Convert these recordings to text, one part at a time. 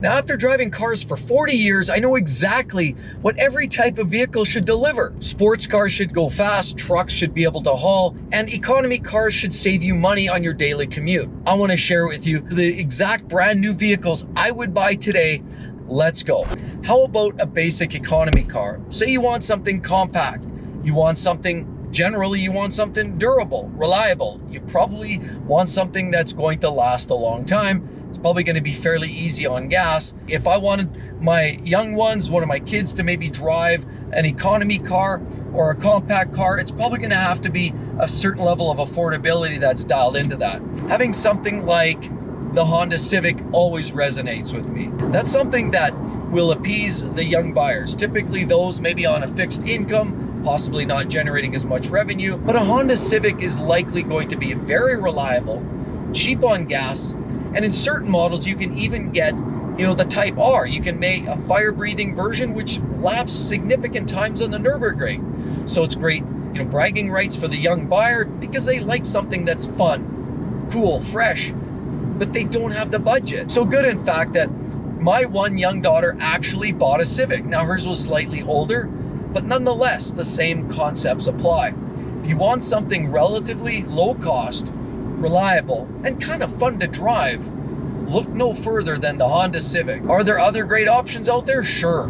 Now, after driving cars for 40 years, I know exactly what every type of vehicle should deliver. Sports cars should go fast, trucks should be able to haul, and economy cars should save you money on your daily commute. I want to share with you the exact brand new vehicles I would buy today. Let's go. How about a basic economy car? Say you want something compact. You want something Generally, you want something durable, reliable. You probably want something that's going to last a long time. It's probably going to be fairly easy on gas. If I wanted my young ones, one of my kids, to maybe drive an economy car or a compact car, it's probably going to have to be a certain level of affordability that's dialed into that. Having something like the Honda Civic always resonates with me. That's something that will appease the young buyers, typically those maybe on a fixed income, possibly not generating as much revenue, but a Honda Civic is likely going to be very reliable, cheap on gas, and in certain models you can even get, the Type R. You can make a fire-breathing version which laps significant times on the Nürburgring. So it's great, bragging rights for the young buyer because they like something that's fun, cool, fresh, but they don't have the budget. So good, in fact, that my one young daughter actually bought a Civic. Now hers was slightly older, but nonetheless, the same concepts apply. If you want something relatively low cost, reliable, and kind of fun to drive, look no further than the Honda Civic. Are there other great options out there? Sure.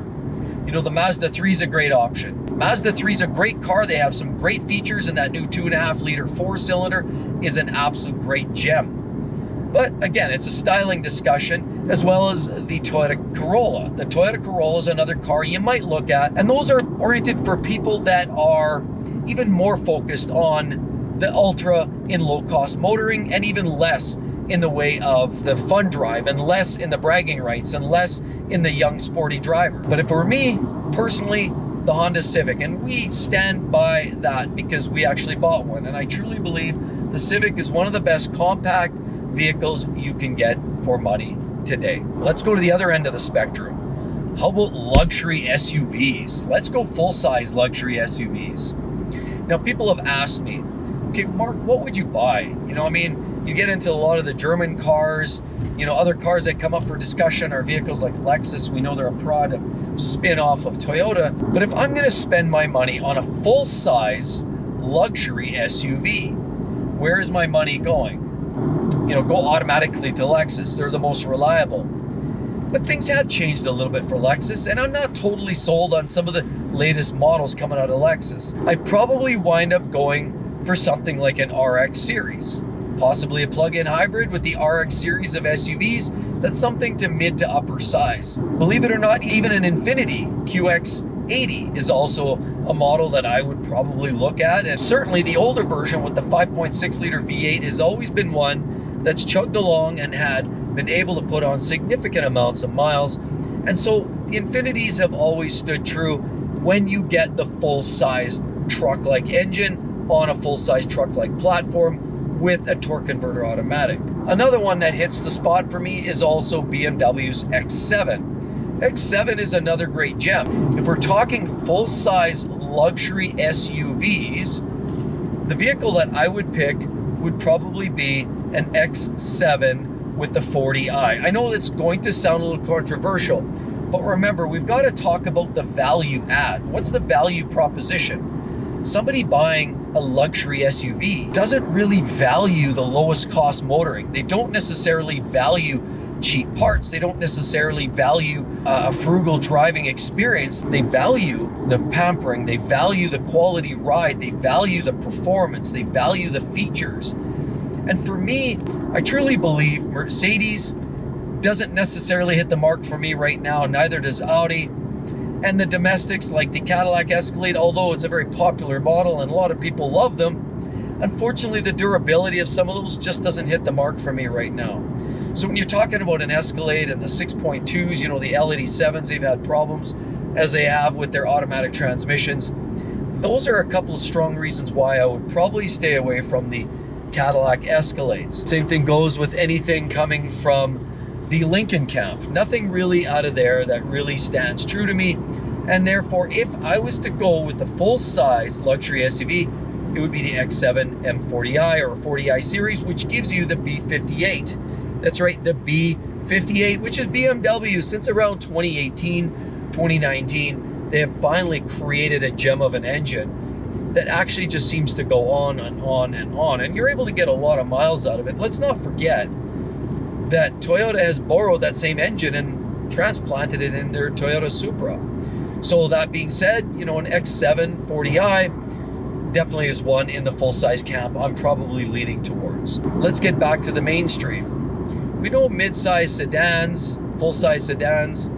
The Mazda 3 is a great option. Mazda 3 is a great car. They have some great features, and that new 2.5 liter 4-cylinder is an absolute great gem. But again, it's a styling discussion, as well as the Toyota Corolla. The Toyota Corolla is another car you might look at, and those are oriented for people that are even more focused on the ultra in low-cost motoring, and even less in the way of the fun drive, and less in the bragging rights, and less in the young sporty driver. But if it were me, personally, the Honda Civic, and we stand by that because we actually bought one, and I truly believe the Civic is one of the best compact vehicles you can get for money today. Let's go to the other end of the spectrum. How about luxury SUVs? Let's go full-size luxury SUVs. Now, people have asked me, okay, Mark, what would you buy? You get into a lot of the German cars, other cars that come up for discussion are vehicles like Lexus. We know they're a product spin-off of Toyota. But if I'm going to spend my money on a full-size luxury SUV, where is my money going? Go automatically to Lexus. They're the most reliable. But things have changed a little bit for Lexus, and I'm not totally sold on some of the latest models coming out of Lexus. I'd probably wind up going for something like an RX series, possibly a plug-in hybrid with the RX series of SUVs. That's something to mid to upper size. Believe it or not, even an Infiniti QX80 is also a model that I would probably look at. And certainly the older version with the 5.6 liter V8 has always been one that's chugged along and had been able to put on significant amounts of miles. And so the Infinitis have always stood true when you get the full-size truck-like engine on a full-size truck-like platform with a torque converter automatic. Another one that hits the spot for me is also BMW's X7. X7 is another great gem. If we're talking full-size luxury SUVs, the vehicle that I would pick would probably be an X7 with the 40i. I know it's going to sound a little controversial, but remember, we've got to talk about the value add. What's the value proposition? Somebody buying a luxury SUV doesn't really value the lowest cost motoring. They don't necessarily value cheap parts. They don't necessarily value a frugal driving experience. They value the pampering. They value the quality ride. They value the performance. They value the features. And for me, I truly believe Mercedes doesn't necessarily hit the mark for me right now. Neither does Audi. And the domestics like the Cadillac Escalade, although it's a very popular model and a lot of people love them, unfortunately the durability of some of those just doesn't hit the mark for me right now. So when you're talking about an Escalade and the 6.2s, the L87s, they've had problems as they have with their automatic transmissions. Those are a couple of strong reasons why I would probably stay away from the Cadillac Escalades. Same thing goes with anything coming from the Lincoln camp. Nothing really out of there that really stands true to me. And therefore, if I was to go with the full-size luxury SUV, it would be the X7 M40i or 40i series, which gives you the B58. That's right, the 58, which is BMW. Since around 2018, 2019, they have finally created a gem of an engine that actually just seems to go on and on and on, and you're able to get a lot of miles out of it. Let's not forget that Toyota has borrowed that same engine and transplanted it in their Toyota Supra. So that being said, you know, an X7 40i definitely is one in the full-size camp I'm probably leaning towards. Let's get back to the mainstream. We know mid-size sedans, full-size sedans,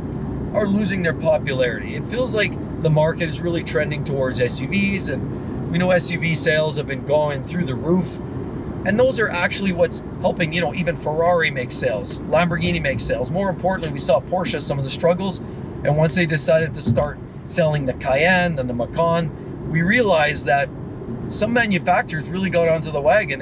are losing their popularity. It feels like the market is really trending towards SUVs, and we know SUV sales have been going through the roof. And those are actually what's helping, you know, even Ferrari make sales, Lamborghini make sales. More importantly, we saw Porsche, some of the struggles. And once they decided to start selling the Cayenne and the Macan, we realized that some manufacturers really got onto the wagon.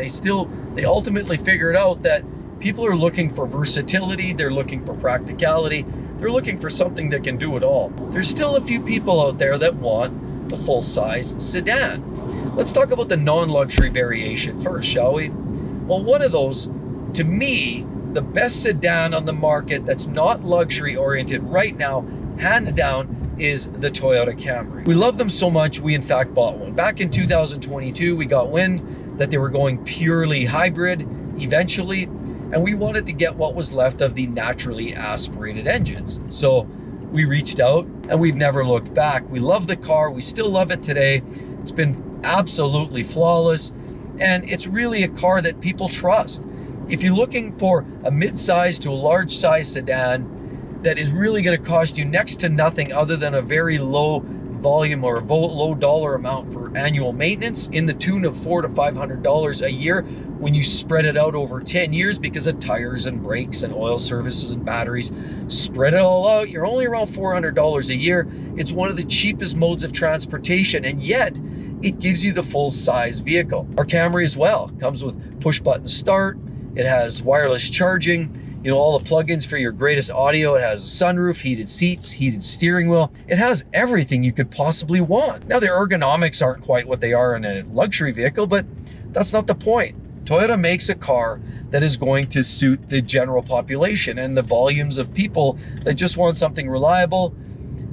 They ultimately figured out that people are looking for versatility, they're looking for practicality, they're looking for something that can do it all. There's still a few people out there that want the full-size sedan. Let's talk about the non-luxury variation first, shall we? Well, one of those, to me, the best sedan on the market that's not luxury oriented right now, hands down, is the Toyota Camry. We love them so much, we in fact bought one. Back in 2022, we got wind that they were going purely hybrid eventually, and we wanted to get what was left of the naturally aspirated engines. So we reached out and we've never looked back. We love the car, we still love it today. It's been absolutely flawless, and it's really a car that people trust. If you're looking for a mid-size to a large-size sedan that is really going to cost you next to nothing other than a very low volume or low dollar amount for annual maintenance in the tune of $400 to $500 a year when you spread it out over 10 years because of tires and brakes and oil services and batteries, spread it all out, you're only around $400 a year. It's one of the cheapest modes of transportation, and yet it gives you the full-size vehicle. Our Camry as well comes with push-button start. It has wireless charging, you know, all the plugins for your greatest audio. It has a sunroof, heated seats, heated steering wheel. It has everything you could possibly want. Now, the ergonomics aren't quite what they are in a luxury vehicle, but that's not the point. Toyota makes a car that is going to suit the general population and the volumes of people that just want something reliable,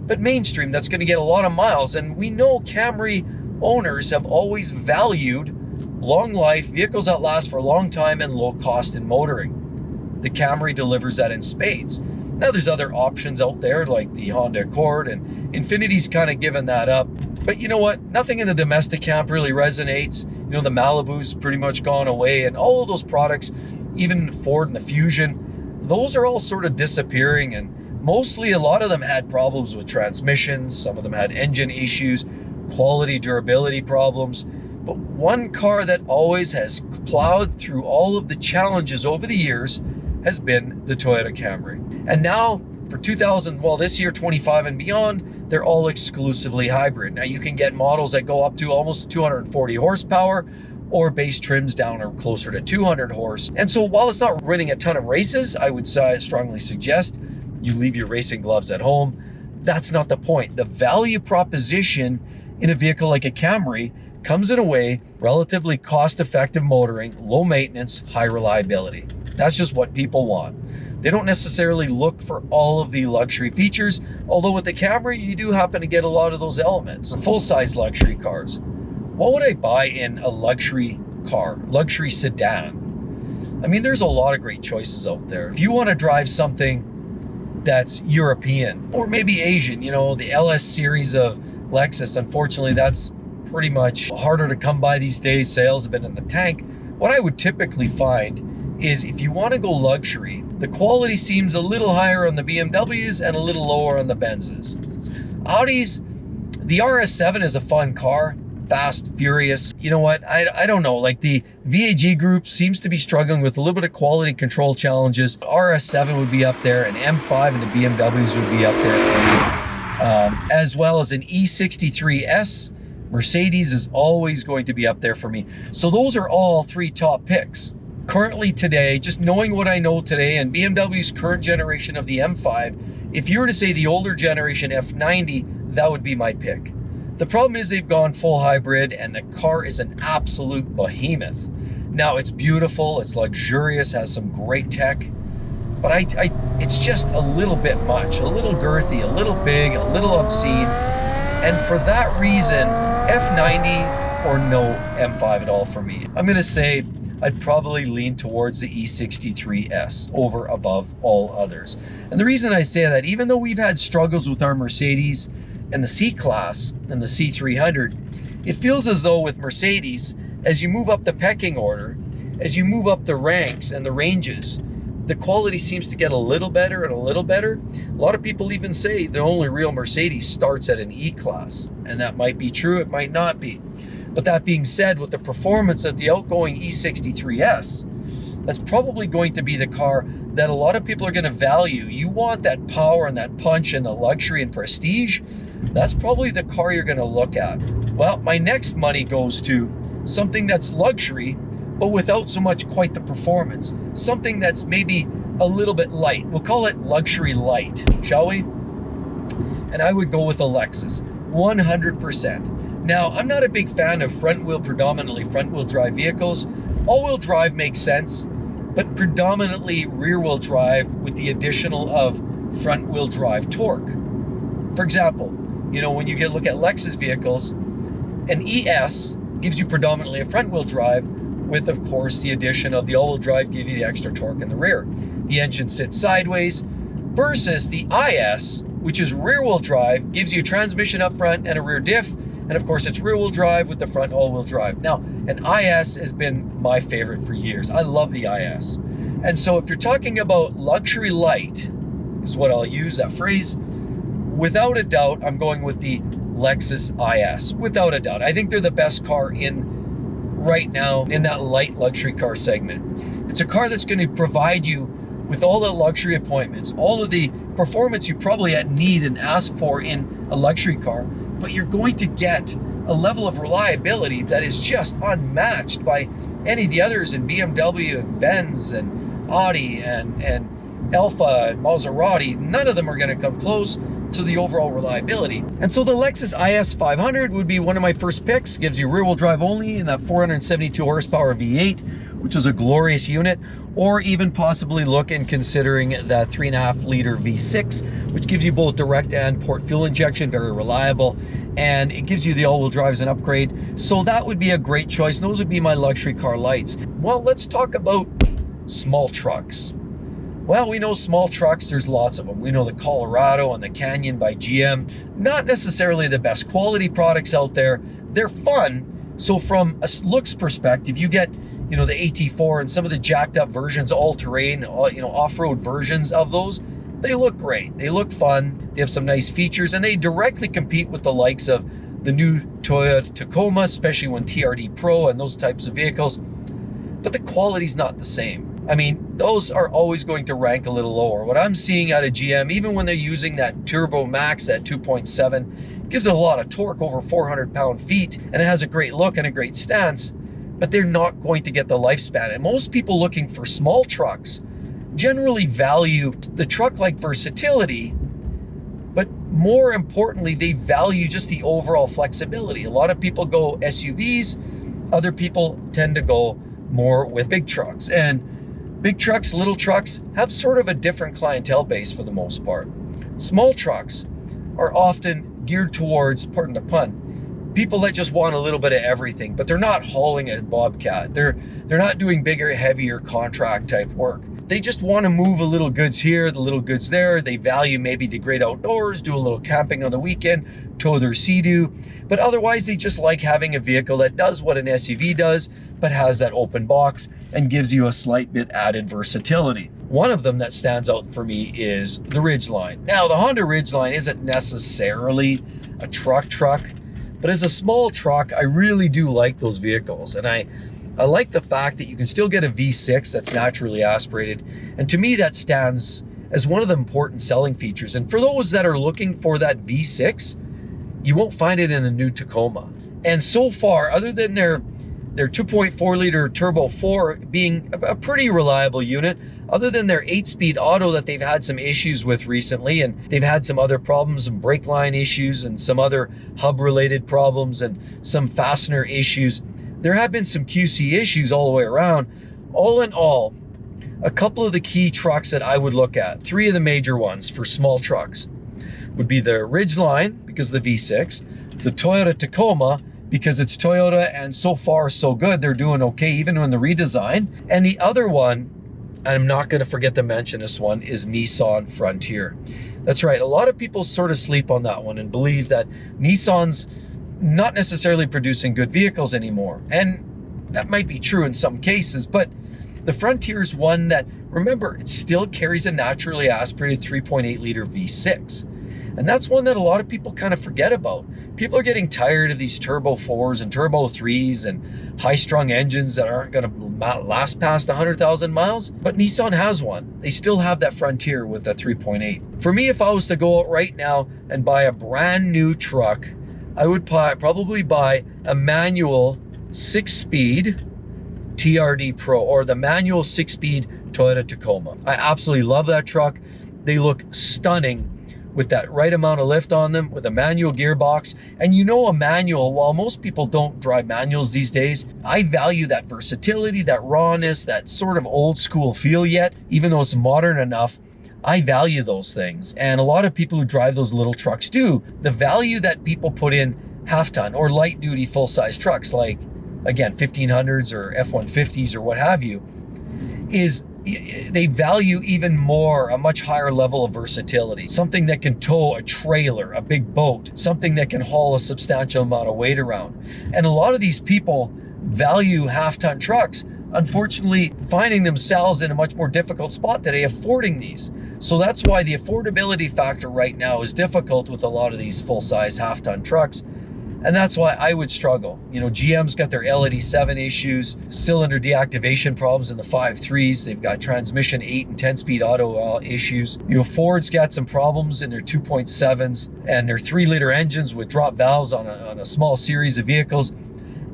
but mainstream, that's going to get a lot of miles. And we know Camry owners have always valued long life, vehicles that last for a long time, and low cost in motoring. The Camry delivers that in spades. Now there's other options out there like the Honda Accord, and Infinity's kind of given that up. But you know what? Nothing in the domestic camp really resonates. You know, the Malibu's pretty much gone away, and all of those products, even Ford and the Fusion, those are all sort of disappearing, and mostly a lot of them had problems with transmissions. Some of them had engine issues, quality, durability problems. But one car that always has plowed through all of the challenges over the years has been the Toyota Camry. And now for this year, 25 and beyond, they're all exclusively hybrid. Now you can get models that go up to almost 240 horsepower, or base trims down or closer to 200 horse. And so while it's not winning a ton of races, I would strongly suggest you leave your racing gloves at home. That's not the point. The value proposition in a vehicle like a Camry comes in a way, relatively cost-effective motoring, low maintenance, high reliability. That's just what people want. They don't necessarily look for all of the luxury features, although with the Camry, you do happen to get a lot of those elements. Full-size luxury cars. What would I buy in a luxury car, luxury sedan? I mean, there's a lot of great choices out there. If you want to drive something that's European or maybe Asian, you know, the LS series of Lexus, unfortunately, that's pretty much harder to come by these days. Sales have been in the tank. What I would typically find is if you want to go luxury, the quality seems a little higher on the BMWs and a little lower on the Benzes. Audis, the RS7 is a fun car, fast, furious. You know what, I don't know, like the VAG group seems to be struggling with a little bit of quality control challenges. RS7 would be up there, and M5 and the BMWs would be up there, as well as an E63S. Mercedes is always going to be up there for me. So those are all three top picks. Currently today, just knowing what I know today, and BMW's current generation of the M5, if you were to say the older generation F90, that would be my pick. The problem is they've gone full hybrid, and the car is an absolute behemoth. Now, it's beautiful, it's luxurious, has some great tech, but it's just a little bit much, a little girthy, a little big, a little obscene. And for that reason, F90 or no M5 at all for me. I'm gonna say I'd probably lean towards the E63S over above all others. And the reason I say that, even though we've had struggles with our Mercedes and the C-Class and the C300, it feels as though with Mercedes, as you move up the pecking order, as you move up the ranks and the ranges, the quality seems to get a little better and a little better. A lot of people even say the only real Mercedes starts at an E-Class, and that might be true, it might not be. But that being said, with the performance of the outgoing E63S, that's probably going to be the car that a lot of people are going to value. You want that power and that punch and the luxury and prestige, that's probably the car you're going to look at. Well, my next money goes to something that's luxury, but without so much quite the performance. Something that's maybe a little bit light. We'll call it luxury light, shall we? And I would go with a Lexus, 100%. Now, I'm not a big fan of predominantly front-wheel drive vehicles. All-wheel drive makes sense, but predominantly rear-wheel drive with the additional of front-wheel drive torque. For example, you know, when you look at Lexus vehicles, an ES gives you predominantly a front-wheel drive with, of course, the addition of the all-wheel drive give you the extra torque in the rear. The engine sits sideways versus the IS, which is rear-wheel drive, gives you a transmission up front and a rear diff. And of course, it's rear-wheel drive with the front all-wheel drive. Now, an IS has been my favorite for years. I love the IS. And so if you're talking about luxury light, is what I'll use, that phrase, without a doubt, I'm going with the Lexus IS, without a doubt. I think they're the best car right now in that light luxury car segment. It's a car that's going to provide you with all the luxury appointments, all of the performance you probably need and ask for in a luxury car, but you're going to get a level of reliability that is just unmatched by any of the others in BMW and Benz and Audi and Alfa and Maserati. None of them are going to come close to the overall reliability. And so the Lexus IS 500 would be one of my first picks. Gives you rear-wheel drive only in that 472 horsepower V8, which is a glorious unit, or even possibly look in considering that 3.5 liter V6, which gives you both direct and port fuel injection, very reliable, and it gives you the all-wheel drive as an upgrade. So that would be a great choice. Those would be my luxury car lights. Well, let's talk about small trucks. Well, we know small trucks, there's lots of them. We know the Colorado and the Canyon by GM, not necessarily the best quality products out there. They're fun. So from a looks perspective, you get, you know, the AT4 and some of the jacked up versions, all-terrain, you know, off-road versions of those. They look great. They look fun. They have some nice features, and they directly compete with the likes of the new Toyota Tacoma, especially when TRD Pro and those types of vehicles. But the quality's not the same. I mean, those are always going to rank a little lower. What I'm seeing out of GM, even when they're using that Turbo Max at 2.7, gives it a lot of torque, over 400 pound-feet, and it has a great look and a great stance, but they're not going to get the lifespan. And most people looking for small trucks generally value the truck-like versatility, but more importantly, they value just the overall flexibility. A lot of people go SUVs, other people tend to go more with big trucks. And big trucks, little trucks have sort of a different clientele base for the most part. Small trucks are often geared towards, pardon the pun, people that just want a little bit of everything, but they're not hauling a Bobcat. They're not doing bigger, heavier contract type work. They just want to move a little goods here, the little goods there. They value maybe the great outdoors, do a little camping on the weekend, tow their Sea-Doo, but otherwise they just like having a vehicle that does what an SUV does, but has that open box and gives you a slight bit added versatility. One of them that stands out for me is the Ridgeline. Now, the Honda Ridgeline isn't necessarily a truck, but as a small truck, I really do like those vehicles. And I like the fact that you can still get a V6 that's naturally aspirated. And to me, that stands as one of the important selling features. And for those that are looking for that V6, you won't find it in the new Tacoma. And so far, other than their 2.4 liter Turbo 4 being a pretty reliable unit, other than their 8-speed auto that they've had some issues with recently, and they've had some other problems and brake line issues and some other hub related problems and some fastener issues, there have been some QC issues all the way around. All in all, a couple of the key trucks that I would look at, three of the major ones for small trucks, would be the Ridgeline, because of the V6, the Toyota Tacoma, because it's Toyota and so far so good, they're doing okay even in the redesign. And the other one, and I'm not going to forget to mention this one, is Nissan Frontier. That's right, a lot of people sort of sleep on that one and believe that Nissan's not necessarily producing good vehicles anymore. And that might be true in some cases, but the Frontier is one that, remember, it still carries a naturally aspirated 3.8 liter V6. And that's one that a lot of people kind of forget about. People are getting tired of these turbo 4s and turbo 3s and high-strung engines that aren't going to last past 100,000 miles. But Nissan has one. They still have that Frontier with the 3.8. For me, if I was to go out right now and buy a brand new truck, I would probably buy a manual 6-speed TRD Pro or the manual 6-speed Toyota Tacoma. I absolutely love that truck. They look stunning with that right amount of lift on them, with a manual gearbox. And you know, a manual, while most people don't drive manuals these days, I value that versatility, that rawness, that sort of old school feel yet, even though it's modern enough. I value those things. And a lot of people who drive those little trucks do. The value that people put in half-ton or light duty full-size trucks, like, again, 1500s or F-150s or what have you, is they value even more a much higher level of versatility. Something that can tow a trailer, a big boat, something that can haul a substantial amount of weight around. And a lot of these people value half-ton trucks, unfortunately finding themselves in a much more difficult spot today affording these. So that's why the affordability factor right now is difficult with a lot of these full-size half-ton trucks. And that's why I would struggle. You know, GM's got their LED7 issues, cylinder deactivation problems in the 5.3s. They've got transmission 8 and 10-speed auto issues. You know, Ford's got some problems in their 2.7s and their 3-liter engines with drop valves on a small series of vehicles,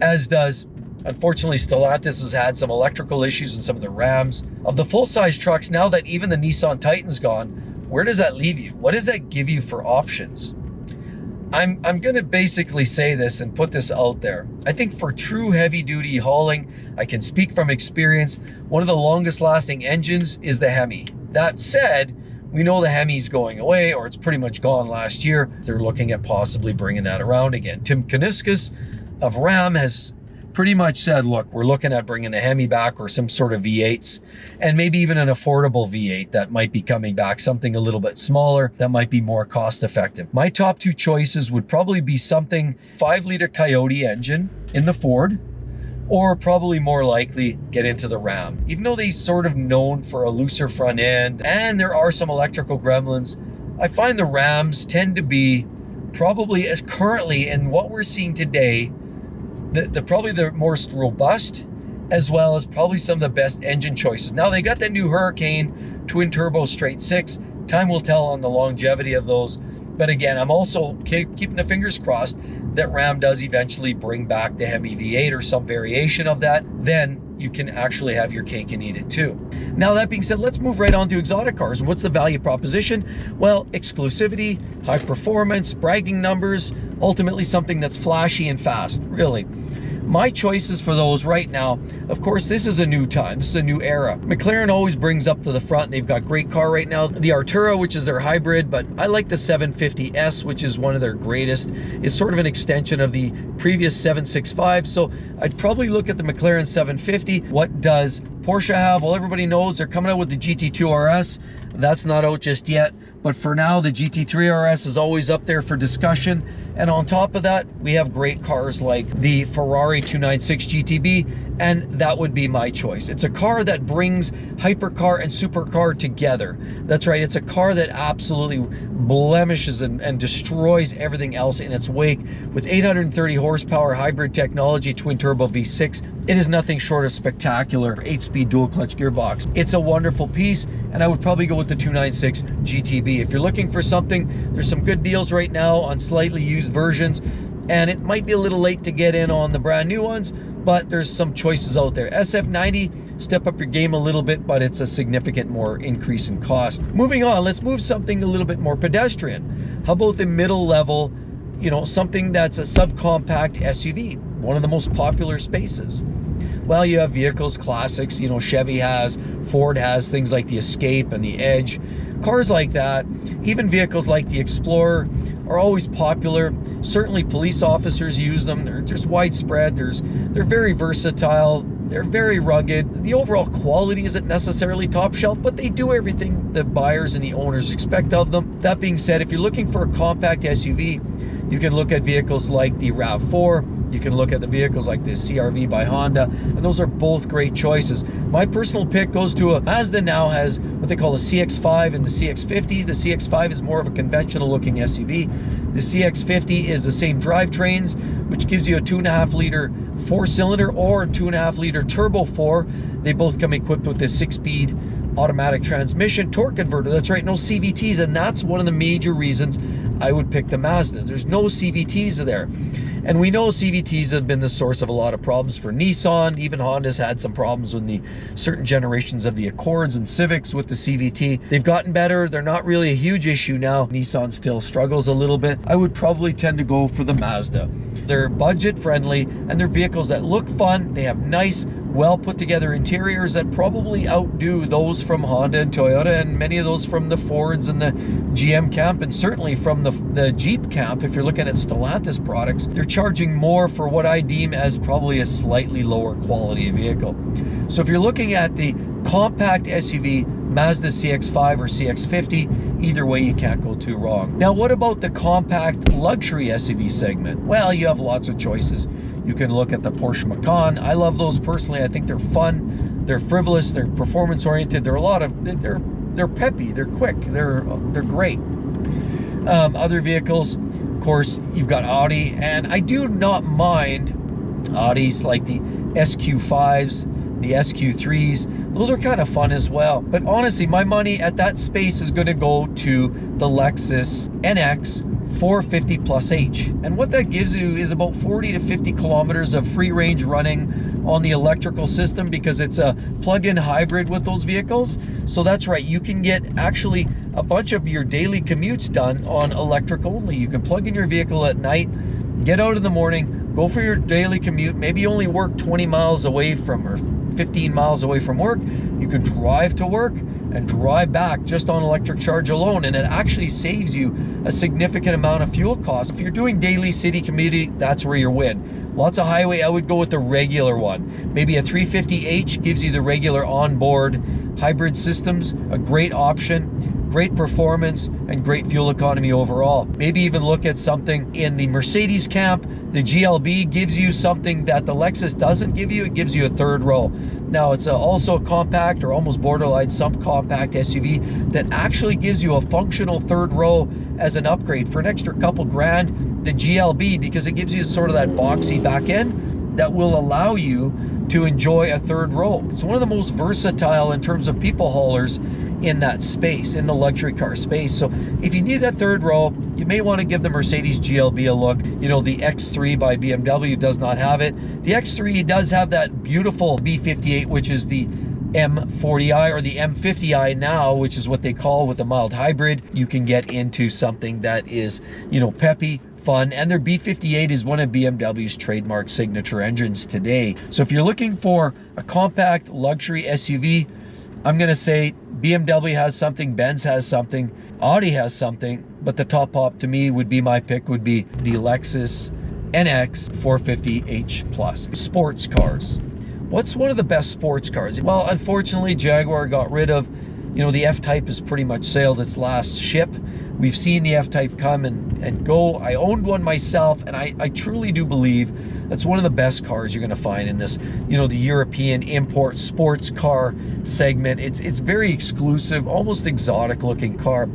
as does, unfortunately, Stellantis has had some electrical issues in some of the Rams. Of the full-size trucks, now that even the Nissan Titan's gone, where does that leave you? What does that give you for options? I'm going to basically say this and put this out there. I think for true heavy duty hauling, I can speak from experience, one of the longest lasting engines is the Hemi. That said, we know the Hemi's going away, or it's pretty much gone last year. They're looking at possibly bringing that around again. Tim Kuniskis of Ram has pretty much said, look, we're looking at bringing a Hemi back or some sort of V8s, and maybe even an affordable V8 that might be coming back, something a little bit smaller that might be more cost effective. My top two choices would probably be something 5-liter Coyote engine in the Ford, or probably more likely get into the Ram. Even though they're sort of known for a looser front end and there are some electrical gremlins, I find the Rams tend to be probably, as currently in what we're seeing today, probably the most robust, as well as probably some of the best engine choices. Now, they got that new Hurricane twin turbo straight 6. Time will tell on the longevity of those. But again, I'm also keeping the fingers crossed that Ram does eventually bring back the Hemi V8 or some variation of that. Then you can actually have your cake and eat it too. Now, that being said, let's move right on to exotic cars. What's the value proposition? Well, exclusivity, high performance, bragging numbers, ultimately something that's flashy and fast, really. My choices for those right now, of course, this is a new time. This is a new era. McLaren always brings up to the front. They've got great car right now. The Artura, which is their hybrid, but I like the 750S, which is one of their greatest. It's sort of an extension of the previous 765. So I'd probably look at the McLaren 750. What does Porsche have? Well, everybody knows they're coming out with the GT2 RS. That's not out just yet. But for now, the GT3 RS is always up there for discussion. And on top of that, we have great cars like the Ferrari 296 GTB, and that would be my choice. It's a car that brings hypercar and supercar together. That's right, it's a car that absolutely blemishes and destroys everything else in its wake. With 830 horsepower hybrid technology, twin turbo V6, it is nothing short of spectacular. 8-speed dual clutch gearbox. It's a wonderful piece, and I would probably go with the 296 GTB. If you're looking for something, there's some good deals right now on slightly used versions, and it might be a little late to get in on the brand new ones, but there's some choices out there. SF90, step up your game a little bit, but it's a significant more increase in cost. Moving on, let's move something a little bit more pedestrian. How about the middle level, you know, something that's a subcompact SUV, one of the most popular spaces? Well, you have vehicles, classics, you know, Chevy has, Ford has things like the Escape and the Edge. Cars like that, even vehicles like the Explorer are always popular. Certainly police officers use them. They're just widespread. They're very versatile. They're very rugged. The overall quality isn't necessarily top shelf, but they do everything the buyers and the owners expect of them. That being said, if you're looking for a compact SUV, you can look at vehicles like the RAV4, you can look at the vehicles like the CR-V by Honda, and those are both great choices. My personal pick goes to a Mazda. Now has what they call a CX-5 and the CX-50. The CX-5 is more of a conventional looking SUV. The CX-50 is the same drivetrains, which gives you a 2.5 liter 4-cylinder or 2.5 liter turbo 4. They both come equipped with a 6-speed automatic transmission torque converter. That's right, no CVTs, and that's one of the major reasons I would pick the Mazda. There's no CVTs there. And we know CVTs have been the source of a lot of problems for Nissan. Even Honda's had some problems with the certain generations of the Accords and Civics with the CVT. They've gotten better. They're not really a huge issue now. Nissan still struggles a little bit. I would probably tend to go for the Mazda. They're budget friendly and they're vehicles that look fun. They have nice, well put together interiors that probably outdo those from Honda and Toyota, and many of those from the Fords and the GM camp, and certainly from the Jeep camp. If you're looking at Stellantis products, they're charging more for what I deem as probably a slightly lower quality vehicle. So if you're looking at the compact SUV, Mazda CX-5 or CX-50, either way you can't go too wrong. Now what about the compact luxury SUV segment? Well, you have lots of choices. You can look at the Porsche Macan. I love those personally. I think they're fun, they're frivolous, they're performance oriented, they're peppy, they're quick, they're great. Other vehicles, of course, you've got Audi, and I do not mind Audis like the SQ5s, the SQ3s. Those are kind of fun as well. But honestly, my money at that space is going to go to the Lexus NX 450 plus H. And what that gives you is about 40 to 50 kilometers of free range running on the electrical system, because it's a plug-in hybrid with those vehicles. So that's right, you can get actually a bunch of your daily commutes done on electric only. You can plug in your vehicle at night, get out in the morning, go for your daily commute, maybe only work 20 miles away from, or 15 miles away from work. You can drive to work and drive back just on electric charge alone, and it actually saves you a significant amount of fuel costs. If you're doing daily city commuting, that's where you win. Lots of highway, I would go with the regular one. Maybe a 350H gives you the regular onboard hybrid systems, a great option, great performance, and great fuel economy overall. Maybe even look at something in the Mercedes camp. The GLB gives you something that the Lexus doesn't give you. It gives you a third row. Now it's also a compact or almost borderline subcompact SUV that actually gives you a functional third row as an upgrade for an extra couple grand. The GLB, because it gives you sort of that boxy back end that will allow you to enjoy a third row. It's one of the most versatile in terms of people haulers in that space, in the luxury car space. So if you need that third row, you may want to give the Mercedes GLB a look. You know, the X3 by BMW does not have it. The X3 does have that beautiful B58, which is the M40i or the M50i now, which is what they call with a mild hybrid. You can get into something that is, you know, peppy, fun, and their B58 is one of BMW's trademark signature engines today. So if you're looking for a compact luxury SUV, I'm gonna say BMW has something, Benz has something, Audi has something, but the top pop to me would be, my pick would be the Lexus NX 450h Plus. Sports cars. What's one of the best sports cars? Well, unfortunately, Jaguar got rid of, you know, the F-Type has pretty much sailed its last ship. We've seen the F-Type come and go. I owned one myself, and I truly do believe that's one of the best cars you're gonna find in this, you know, the European import sports car segment. It's very exclusive, almost exotic looking car.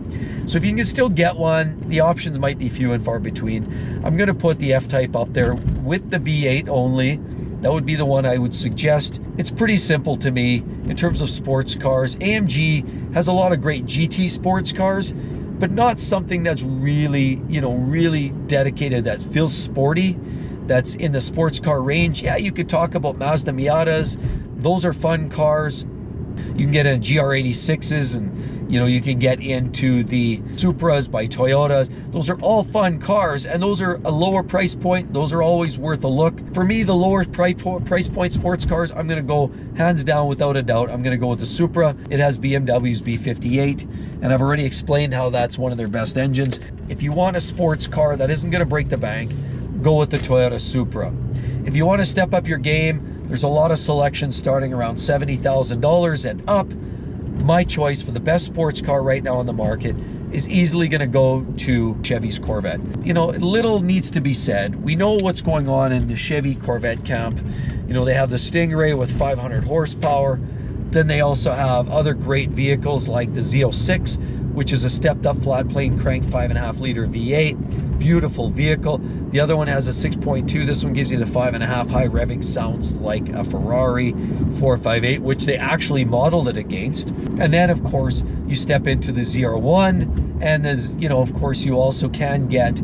So if you can still get one, the options might be few and far between. I'm gonna put the F-Type up there with the V8 only. That would be the one I would suggest. It's pretty simple to me in terms of sports cars. AMG has a lot of great GT sports cars, but not something that's really, you know, really dedicated, that feels sporty, that's in the sports car range. Yeah, you could talk about Mazda Miatas. Those are fun cars. You can get in GR86s and You know, you can get into the Supras by Toyotas. Those are all fun cars, and those are a lower price point. Those are always worth a look. For me, the lower price point sports cars, I'm gonna go hands down without a doubt. I'm gonna go with the Supra. It has BMW's B58, and I've already explained how that's one of their best engines. If you want a sports car that isn't gonna break the bank, go with the Toyota Supra. If you want to step up your game, there's a lot of selections starting around $70,000 and up. My choice for the best sports car right now on the market is easily going to go to Chevy's Corvette. You know, little needs to be said. We know what's going on in the Chevy Corvette camp. You know, they have the Stingray with 500 horsepower. Then they also have other great vehicles like the Z06, which is a stepped up flat plane crank 5.5 liter V8. Beautiful vehicle. The other one has a 6.2. This one gives you the 5.5 high revving, sounds like a Ferrari 458, which they actually modeled it against. And then of course you step into the ZR1, and there's, you know, of course you also can get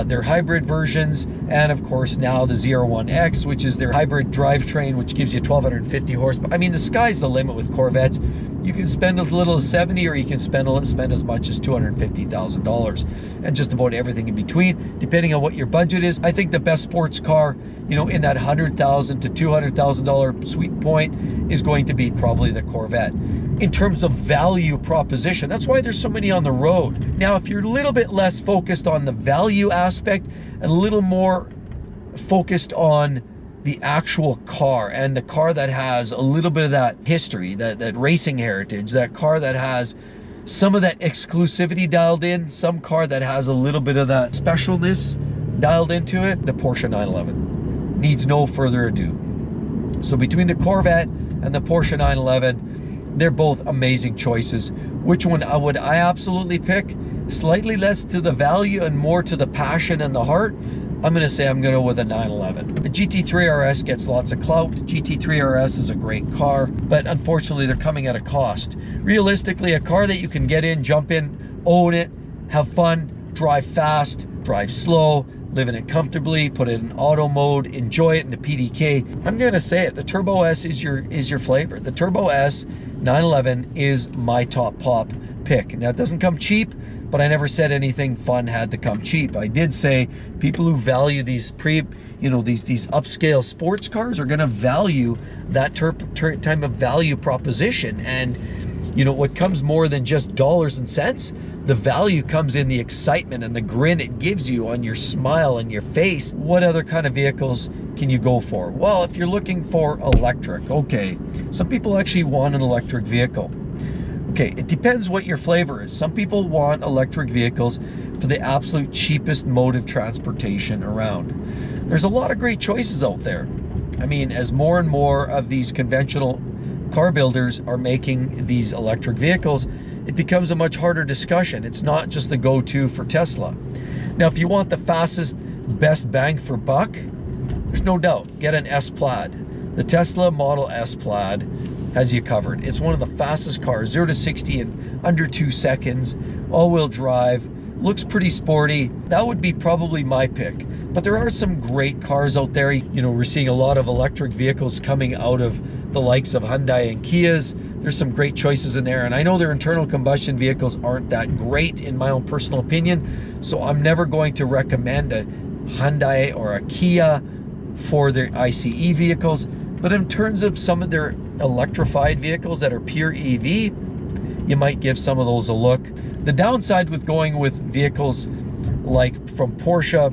their hybrid versions, and of course now the ZR1X, which is their hybrid drivetrain, which gives you 1250 horsepower. I mean, the sky's the limit with Corvettes. You can spend as little as 70, or you can spend as much as $250,000, and just about everything in between, depending on what your budget is. I think the best sports car, you know, in that $100,000 to $200,000 sweet point is going to be probably the Corvette. In terms of value proposition, that's why there's so many on the road. Now, if you're a little bit less focused on the value aspect and a little more focused on the actual car, and the car that has a little bit of that history, that racing heritage, that car that has some of that exclusivity dialed in, some car that has a little bit of that specialness dialed into it, the Porsche 911 needs no further ado. So between the Corvette and the Porsche 911, they're both amazing choices. Which one would I absolutely pick? Slightly less to the value and more to the passion and the heart. I'm gonna say I'm gonna go with a 911. The GT3 RS gets lots of clout. GT3 RS is a great car, but unfortunately they're coming at a cost. Realistically, a car that you can get in, jump in, own it, have fun, drive fast, drive slow, live in it comfortably, put it in auto mode, enjoy it in the PDK. I'm gonna say it, the Turbo S is your flavor. The Turbo S 911 is my top pop pick. Now, it doesn't come cheap, but I never said anything fun had to come cheap. I did say people who value these these upscale sports cars are gonna value that type of value proposition. And you know, what comes more than just dollars and cents, the value comes in the excitement and the grin it gives you on your smile and your face. What other kind of vehicles can you go for? Well, if you're looking for electric, okay, some people actually want an electric vehicle. Okay, it depends what your flavor is. Some people want electric vehicles for the absolute cheapest mode of transportation around. There's a lot of great choices out there. I mean, as more and more of these conventional car builders are making these electric vehicles, it becomes a much harder discussion. It's not just the go-to for Tesla. Now, if you want the fastest, best bang for buck, there's no doubt, get an S Plaid. The Tesla Model S Plaid has you covered. It's one of the fastest cars, 0 to 60 in under 2 seconds, all-wheel drive, looks pretty sporty. That would be probably my pick. But there are some great cars out there. You know, we're seeing a lot of electric vehicles coming out of the likes of Hyundai and Kias. There's some great choices in there, and I know their internal combustion vehicles aren't that great in my own personal opinion, so I'm never going to recommend a Hyundai or a Kia for their ICE vehicles. But in terms of some of their electrified vehicles that are pure EV, you might give some of those a look. The downside with going with vehicles like from Porsche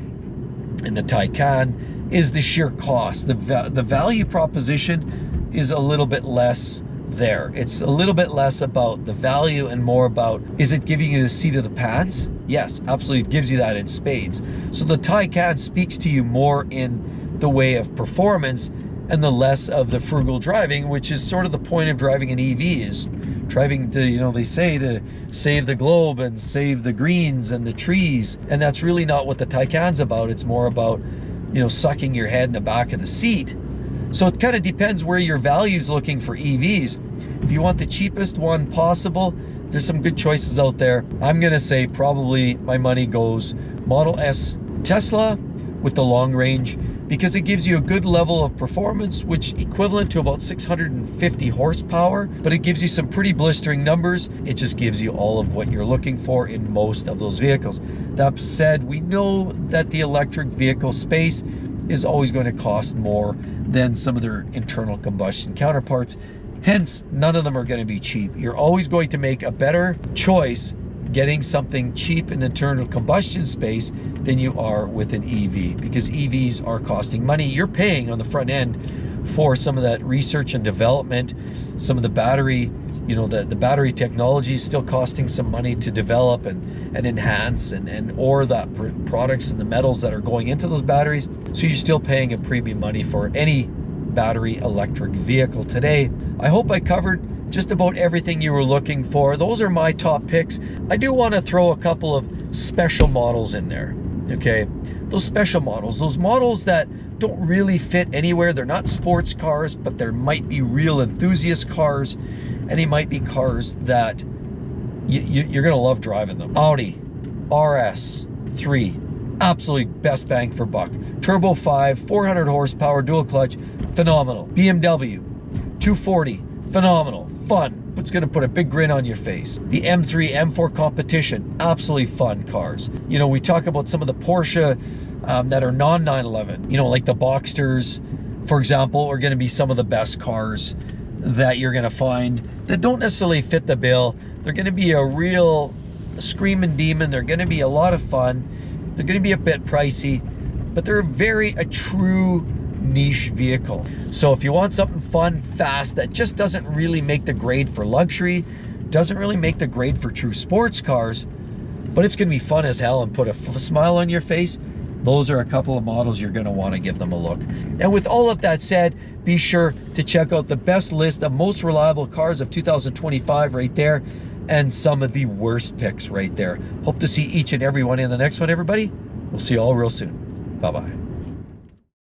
and the Taycan is the sheer cost. The value proposition is a little bit less there. It's a little bit less about the value and more about, is it giving you the seat of the pants? Yes, absolutely, it gives you that in spades. So the Taycan speaks to you more in the way of performance and the less of the frugal driving, which is sort of the point of driving an EV, is driving to, you know, they say to save the globe and save the greens and the trees. And that's really not what the Taycan's about. It's more about, you know, sucking your head in the back of the seat. So it kind of depends where your value's looking for EVs. If you want the cheapest one possible, there's some good choices out there. I'm gonna say probably my money goes Model S Tesla with the long range because it gives you a good level of performance, which equivalent to about 650 horsepower, but it gives you some pretty blistering numbers. It just gives you all of what you're looking for in most of those vehicles. That said, we know that the electric vehicle space is always going to cost more than some of their internal combustion counterparts. Hence, none of them are going to be cheap. You're always going to make a better choice getting something cheap in internal combustion space than you are with an EV, because EVs are costing money. You're paying on the front end for some of that research and development, some of the battery, you know, the battery technology is still costing some money to develop and enhance or that products and the metals that are going into those batteries. So you're still paying a premium money for any battery electric vehicle today. I hope I covered just about everything you were looking for. Those are my top picks. I do want to throw a couple of special models in there, okay? Those special models, those models that don't really fit anywhere. They're not sports cars, but there might be real enthusiast cars, and they might be cars that you're gonna love driving them. Audi RS3, absolutely best bang for buck. Turbo 5, 400 horsepower, dual clutch, phenomenal. BMW 240, phenomenal, fun. It's gonna put a big grin on your face. The M3, M4 competition, absolutely fun cars. You know, we talk about some of the Porsche that are non-911, you know, like the Boxsters, for example, are gonna be some of the best cars that you're gonna find that don't necessarily fit the bill. They're gonna be a real screaming demon. They're gonna be a lot of fun. They're gonna be a bit pricey, but they're a true niche vehicle. So if you want something fun, fast, that just doesn't really make the grade for luxury, doesn't really make the grade for true sports cars, but it's gonna be fun as hell and put a smile on your face, those are a couple of models you're gonna wanna give them a look. And with all of that said, be sure to check out the best list of most reliable cars of 2025 right there, and some of the worst picks right there. Hope to see each and every one in the next one, everybody. We'll see you all real soon. Bye-bye.